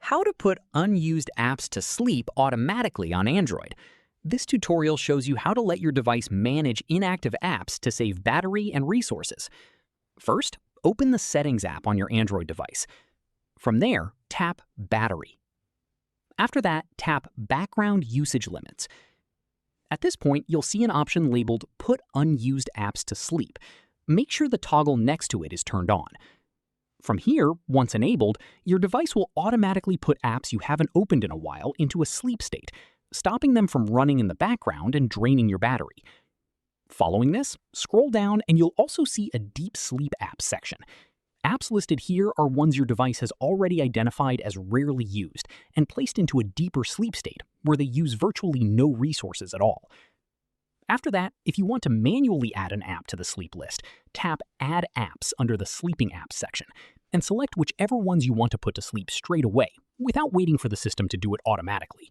How to put unused apps to sleep automatically on Android. This tutorial shows you how to let your device manage inactive apps to save battery and resources. First, open the Settings app on your Android device. From there, tap Battery. After that, tap Background Usage Limits. At this point, you'll see an option labeled Put Unused Apps to Sleep. Make sure the toggle next to it is turned on. From here, once enabled, your device will automatically put apps you haven't opened in a while into a sleep state, stopping them from running in the background and draining your battery. Following this, scroll down and you'll also see a Deep Sleep Apps section. Apps listed here are ones your device has already identified as rarely used and placed into a deeper sleep state where they use virtually no resources at all. After that, if you want to manually add an app to the sleep list, tap Add Apps under the Sleeping Apps section and select whichever ones you want to put to sleep straight away without waiting for the system to do it automatically.